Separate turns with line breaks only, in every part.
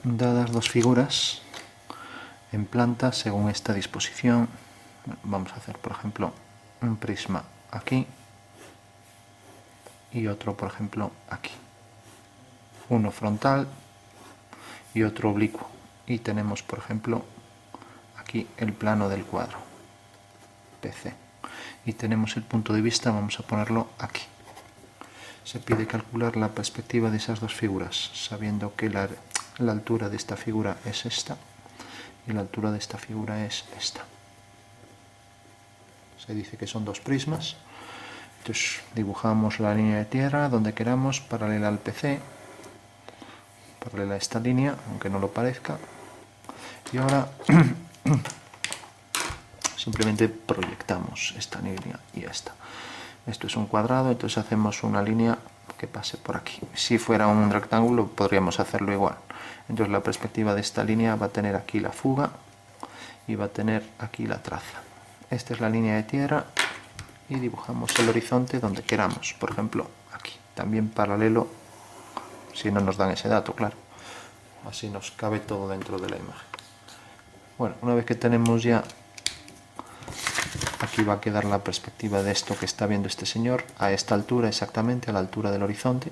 dadas dos figuras en planta según esta disposición, vamos a hacer por ejemplo un prisma aquí y otro por ejemplo aquí, uno frontal y otro oblicuo, y tenemos por ejemplo aquí el plano del cuadro PC y tenemos el punto de vista, vamos a ponerlo aquí. Se pide calcular la perspectiva de esas dos figuras, sabiendo que la altura de esta figura es esta y la altura de esta figura es esta. Se dice que son dos prismas. Entonces dibujamos la línea de tierra donde queramos, paralela al PC, paralela a esta línea, aunque no lo parezca. Y ahora simplemente proyectamos esta línea y esta. Esto es un cuadrado, entonces hacemos una línea que pase por aquí. Si fuera un rectángulo podríamos hacerlo igual. Entonces la perspectiva de esta línea va a tener aquí la fuga y va a tener aquí la traza. Esta es la línea de tierra y dibujamos el horizonte donde queramos, por ejemplo aquí, también paralelo, si no nos dan ese dato, claro, así nos cabe todo dentro de la imagen. Bueno, una vez que tenemos ya, aquí va a quedar la perspectiva de esto que está viendo este señor a esta altura, exactamente a la altura del horizonte.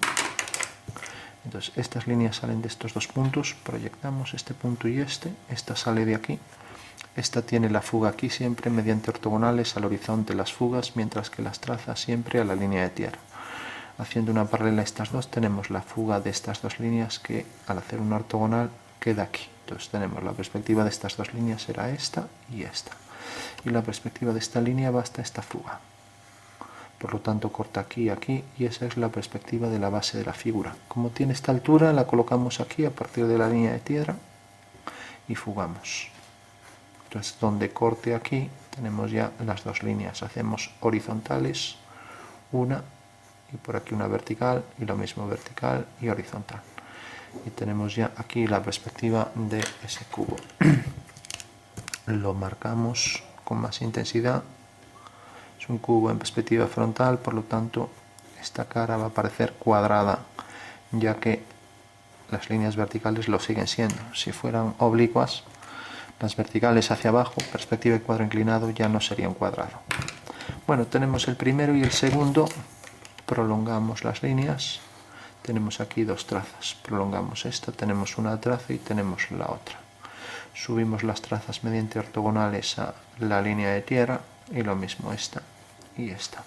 Entonces estas líneas salen de estos dos puntos, proyectamos este punto y esta sale de aquí. Esta tiene la fuga aquí siempre mediante ortogonales al horizonte las fugas, mientras que las traza siempre a la línea de tierra. Haciendo una paralela a estas dos tenemos la fuga de estas dos líneas que al hacer una ortogonal queda aquí. Entonces tenemos la perspectiva de estas dos líneas será esta y esta. Y la perspectiva de esta línea va hasta esta fuga. Por lo tanto corta aquí y aquí y esa es la perspectiva de la base de la figura. Como tiene esta altura la colocamos aquí a partir de la línea de tierra y fugamos. Entonces donde corte aquí tenemos ya las dos líneas, hacemos horizontales, una y por aquí una vertical y lo mismo vertical y horizontal. Y tenemos ya aquí la perspectiva de ese cubo. Lo marcamos con más intensidad, es un cubo en perspectiva frontal, por lo tanto esta cara va a parecer cuadrada, ya que las líneas verticales lo siguen siendo. Si fueran oblicuas, las verticales hacia abajo, perspectiva de cuadro inclinado, ya no sería un cuadrado. Bueno, tenemos el primero y el segundo, prolongamos las líneas, tenemos aquí dos trazas, prolongamos esta, tenemos una traza y tenemos la otra. Subimos las trazas mediante ortogonales a la línea de tierra y lo mismo esta y esta.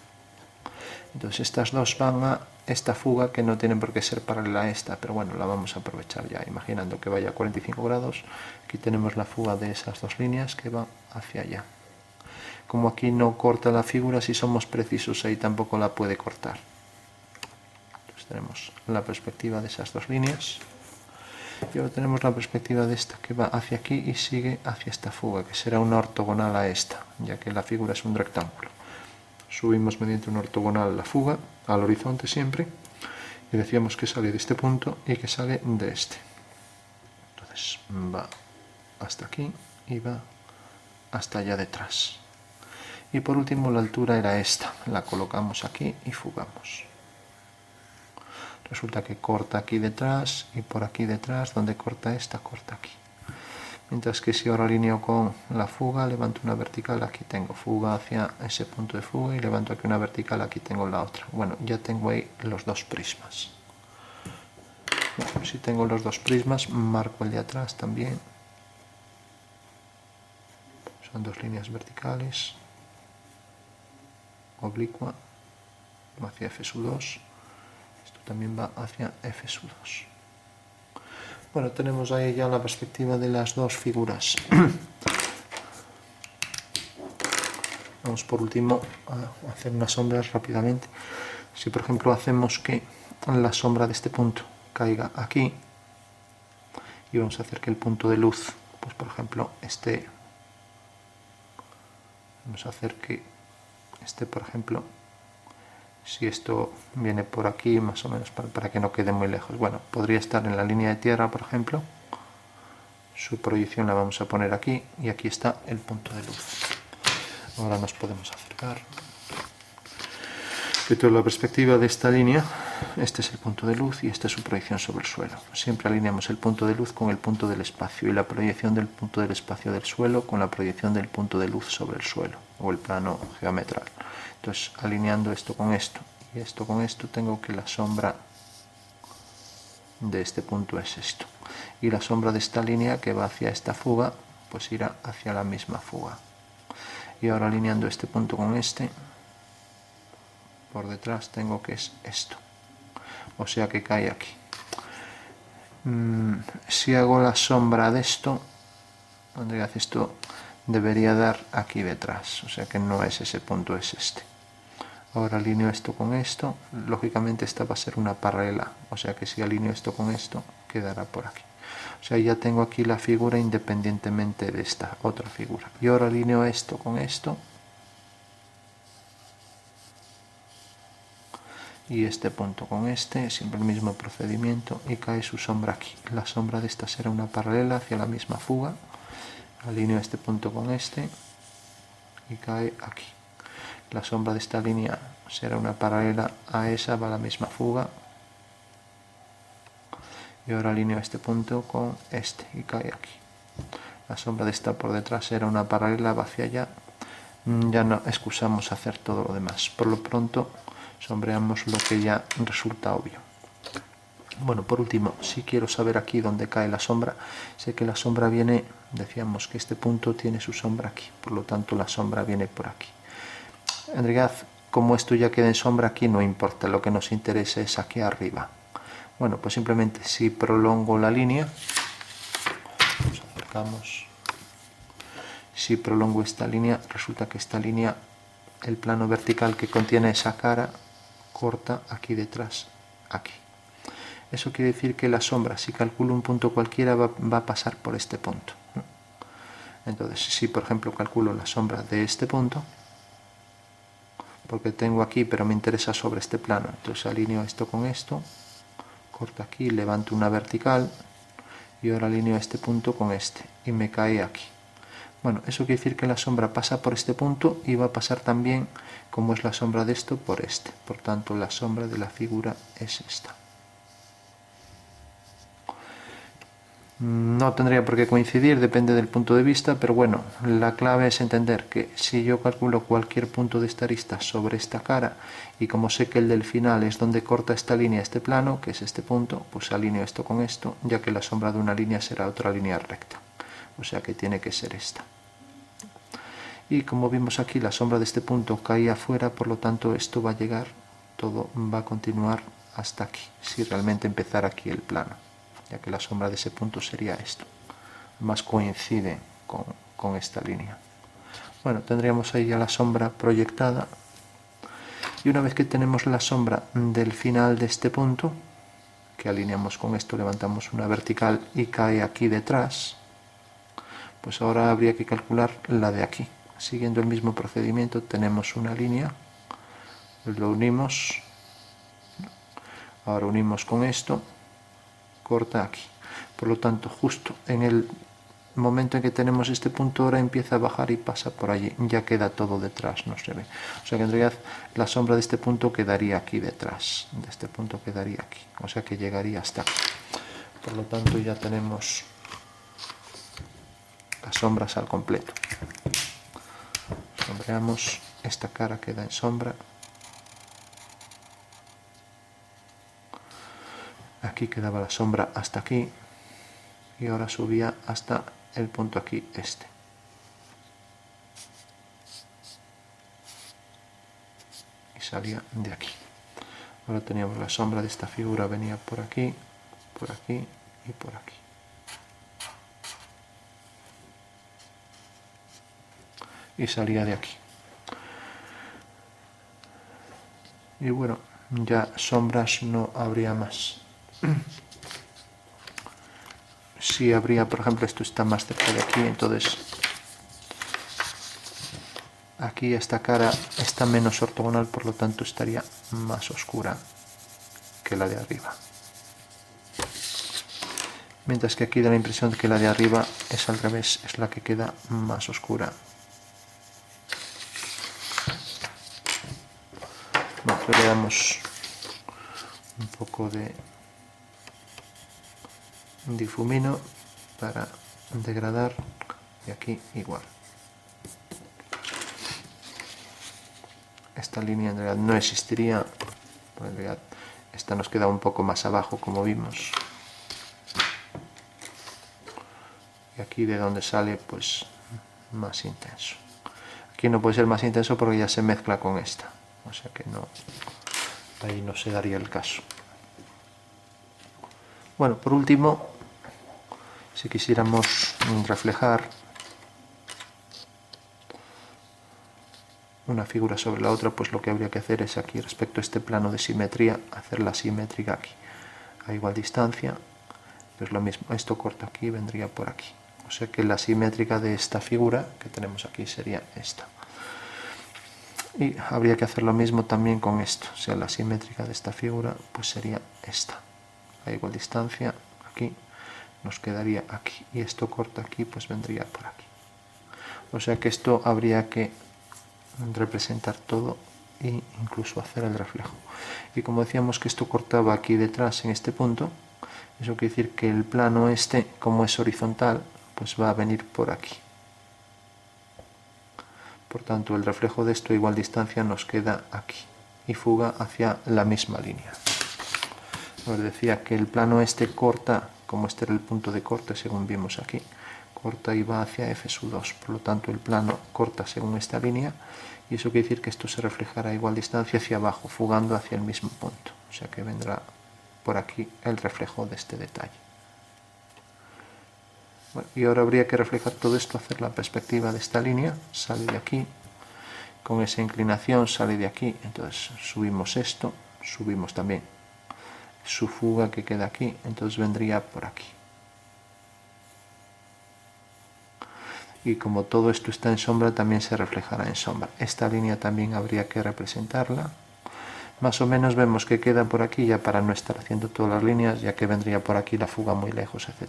Entonces estas dos van a esta fuga que no tienen por qué ser paralela a esta, pero bueno, la vamos a aprovechar ya, imaginando que vaya a 45 grados. Aquí tenemos la fuga de esas dos líneas que van hacia allá. Como aquí no corta la figura, si somos precisos ahí tampoco la puede cortar. Entonces tenemos la perspectiva de esas dos líneas y ahora tenemos la perspectiva de esta que va hacia aquí y sigue hacia esta fuga, que será una ortogonal a esta, ya que la figura es un rectángulo. Subimos mediante una ortogonal la fuga al horizonte siempre y decíamos que sale de este punto y que sale de este. Entonces va hasta aquí y va hasta allá detrás. Y por último la altura era esta, la colocamos aquí y fugamos. Resulta que corta aquí detrás y por aquí detrás, donde corta esta, corta aquí. Mientras que si ahora alineo con la fuga, levanto una vertical, aquí tengo fuga hacia ese punto de fuga y levanto aquí una vertical, aquí tengo la otra. Bueno, ya tengo ahí los dos prismas. Bueno, si tengo los dos prismas, marco el de atrás también. Son dos líneas verticales, oblicua, hacia F2. Esto también va hacia F2. Bueno, tenemos ahí ya la perspectiva de las dos figuras. Vamos por último a hacer unas sombras rápidamente. Si por ejemplo hacemos que la sombra de este punto caiga aquí y vamos a hacer que el punto de luz, pues por ejemplo vamos a hacer que por ejemplo, si esto viene por aquí más o menos para que no quede muy lejos, bueno, podría estar en la línea de tierra por ejemplo, su proyección la vamos a poner aquí y aquí está el punto de luz. Ahora nos podemos acercar. Que toda la perspectiva de esta línea Este es el punto de luz y esta es su proyección sobre el suelo. Siempre alineamos el punto de luz con el punto del espacio y la proyección del punto del espacio del suelo con la proyección del punto de luz sobre el suelo o el plano geometral. Entonces, alineando esto con esto y esto con esto, tengo que la sombra de este punto es esto. Y la sombra de esta línea que va hacia esta fuga, pues irá hacia la misma fuga. Y ahora alineando este punto con este, por detrás tengo que es esto. O sea que cae aquí. Si hago la sombra de esto, esto debería dar aquí detrás. O sea que no es ese punto, es este. Ahora alineo esto con esto. Lógicamente esta va a ser una paralela. O sea que si alineo esto con esto, quedará por aquí. O sea, ya tengo aquí la figura independientemente de esta otra figura. Y ahora alineo esto con esto. Y este punto con este, siempre el mismo procedimiento, y cae su sombra aquí. La sombra de esta será una paralela hacia la misma fuga. Alineo este punto con este y cae aquí. La sombra de esta línea será una paralela a esa, va a la misma fuga. Y ahora alineo este punto con este y cae aquí. La sombra de esta por detrás será una paralela, va hacia allá. Ya no excusamos hacer todo lo demás. Por lo pronto sombreamos lo que ya resulta obvio. Bueno, por último, si quiero saber aquí dónde cae la sombra, sé que la sombra viene, decíamos que este punto tiene su sombra aquí, por lo tanto la sombra viene por aquí. En realidad, como esto ya queda en sombra aquí, no importa, lo que nos interesa es aquí arriba. Bueno, pues simplemente si prolongo la línea, nos acercamos, si prolongo esta línea, resulta que esta línea, el plano vertical que contiene esa cara, corta aquí detrás, aquí. Eso quiere decir que la sombra, si calculo un punto cualquiera, va a pasar por este punto. Entonces, si por ejemplo calculo la sombra de este punto, porque tengo aquí, pero me interesa sobre este plano, entonces alineo esto con esto, corto aquí, levanto una vertical, y ahora alineo este punto con este, y me cae aquí. Bueno, eso quiere decir que la sombra pasa por este punto y va a pasar también, como es la sombra de esto, por este. Por tanto, la sombra de la figura es esta. No tendría por qué coincidir, depende del punto de vista, pero bueno, la clave es entender que si yo calculo cualquier punto de esta arista sobre esta cara, y como sé que el del final es donde corta esta línea, este plano, que es este punto, pues alineo esto con esto, ya que la sombra de una línea será otra línea recta. O sea que tiene que ser esta. Y como vimos aquí, la sombra de este punto cae afuera, por lo tanto esto va a llegar, todo va a continuar hasta aquí, si realmente empezara aquí el plano, ya que la sombra de ese punto sería esto. Además coincide con esta línea. Bueno, tendríamos ahí ya la sombra proyectada. Y una vez que tenemos la sombra del final de este punto, que alineamos con esto, levantamos una vertical y cae aquí detrás, pues ahora habría que calcular la de aquí. Siguiendo el mismo procedimiento, tenemos una línea, lo unimos, ahora unimos con esto, corta aquí. Por lo tanto, justo en el momento en que tenemos este punto, ahora empieza a bajar y pasa por allí, ya queda todo detrás, no se ve. O sea que en realidad la sombra de este punto quedaría aquí detrás, de este punto quedaría aquí, o sea que llegaría hasta aquí. Por lo tanto ya tenemos las sombras al completo. Sombreamos, esta cara queda en sombra. Aquí quedaba la sombra hasta aquí y ahora subía hasta el punto aquí, este. Y salía de aquí. Ahora teníamos la sombra de esta figura, venía por aquí y por aquí. Y salía de aquí. Y bueno, ya sombras no habría más. Si habría, por ejemplo, esto está más cerca de aquí, entonces aquí esta cara está menos ortogonal, por lo tanto estaría más oscura que la de arriba. Mientras que aquí da la impresión de que la de arriba es al revés, es la que queda más oscura. Bueno, le damos un poco de difumino para degradar, y aquí igual. Esta línea en realidad no existiría, en realidad esta nos queda un poco más abajo, como vimos, y aquí de donde sale pues más intenso. Aquí no puede ser más intenso porque ya se mezcla con esta, o sea que no, ahí no se daría el caso. Bueno, por último, si quisiéramos reflejar una figura sobre la otra, pues lo que habría que hacer es aquí, respecto a este plano de simetría, hacerla simétrica aquí, a igual distancia, pues lo mismo, esto corta aquí, vendría por aquí. O sea que la simétrica de esta figura que tenemos aquí sería esta. Y habría que hacer lo mismo también con esto, o sea, la simétrica de esta figura pues sería esta, a igual distancia, aquí, nos quedaría aquí, y esto corta aquí, pues vendría por aquí. O sea que esto habría que representar todo e incluso hacer el reflejo. Y como decíamos que esto cortaba aquí detrás en este punto, eso quiere decir que el plano este, como es horizontal, pues va a venir por aquí. Por tanto, el reflejo de esto a igual distancia nos queda aquí y fuga hacia la misma línea. Os decía que el plano este corta, como este era el punto de corte según vimos aquí, corta y va hacia F2. Por lo tanto, el plano corta según esta línea y eso quiere decir que esto se reflejará a igual distancia hacia abajo, fugando hacia el mismo punto. O sea que vendrá por aquí el reflejo de este detalle. Bueno, y ahora habría que reflejar todo esto, hacer la perspectiva de esta línea, sale de aquí, con esa inclinación sale de aquí, entonces subimos esto, subimos también su fuga que queda aquí, entonces vendría por aquí. Y como todo esto está en sombra, también se reflejará en sombra. Esta línea también habría que representarla. Más o menos vemos que queda por aquí, ya para no estar haciendo todas las líneas, ya que vendría por aquí la fuga muy lejos, etc.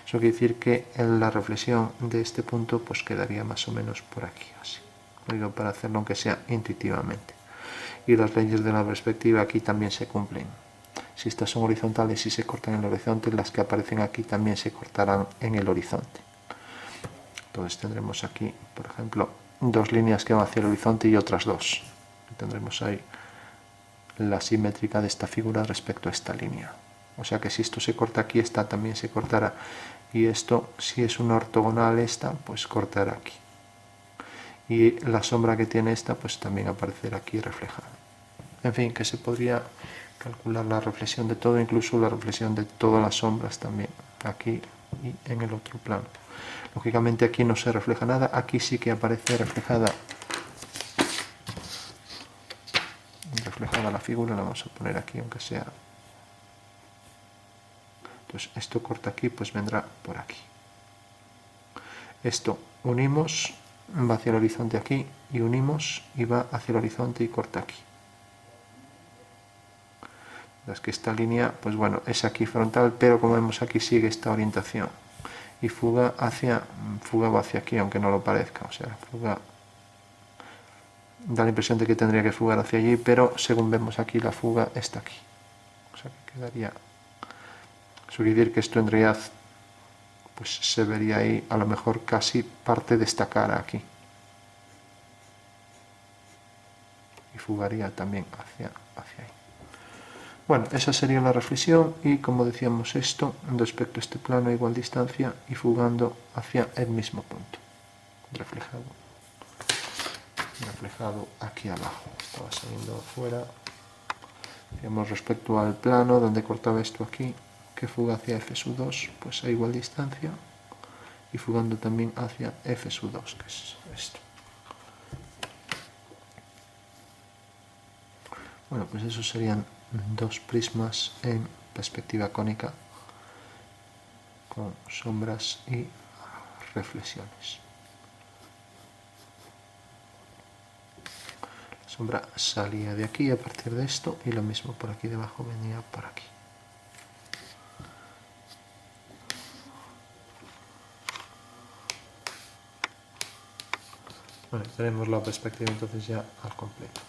Eso quiere decir que la reflexión de este punto pues quedaría más o menos por aquí, así. Lo digo para hacerlo aunque sea intuitivamente. Y las leyes de la perspectiva aquí también se cumplen. Si estas son horizontales y se cortan en el horizonte, las que aparecen aquí también se cortarán en el horizonte. Entonces tendremos aquí, por ejemplo, dos líneas que van hacia el horizonte y otras dos. Tendremos ahí la simétrica de esta figura respecto a esta línea. O sea que si esto se corta aquí, esta también se cortará. Y esto, si es una ortogonal esta, pues cortará aquí. Y la sombra que tiene esta, pues también aparecerá aquí reflejada. En fin, que se podría calcular la reflexión de todo, incluso la reflexión de todas las sombras también, aquí y en el otro plano. Lógicamente aquí no se refleja nada, aquí sí que aparece reflejada la figura, la vamos a poner aquí aunque sea. Entonces esto corta aquí, pues vendrá por aquí. Esto unimos, va hacia el horizonte aquí, y unimos y va hacia el horizonte y corta aquí. Es que esta línea, pues bueno, es aquí frontal, pero como vemos aquí sigue esta orientación. Y fuga va hacia aquí, aunque no lo parezca. O sea, fuga da la impresión de que tendría que fugar hacia allí, pero según vemos aquí, la fuga está aquí. O sea, que quedaría... Eso quiere decir que esto en realidad pues se vería ahí a lo mejor casi parte de esta cara aquí. Y fugaría también hacia ahí. Bueno, esa sería la reflexión y como decíamos esto, respecto a este plano a igual distancia y fugando hacia el mismo punto, reflejado aquí abajo. Estaba saliendo afuera. Digamos, respecto al plano donde cortaba esto aquí, que fuga hacia F2, pues a igual distancia y fugando también hacia F2, que es esto. Bueno, pues esos serían dos prismas en perspectiva cónica con sombras y reflexiones. La sombra salía de aquí a partir de esto y lo mismo por aquí debajo venía por aquí. Bueno, tenemos la perspectiva entonces ya al completo.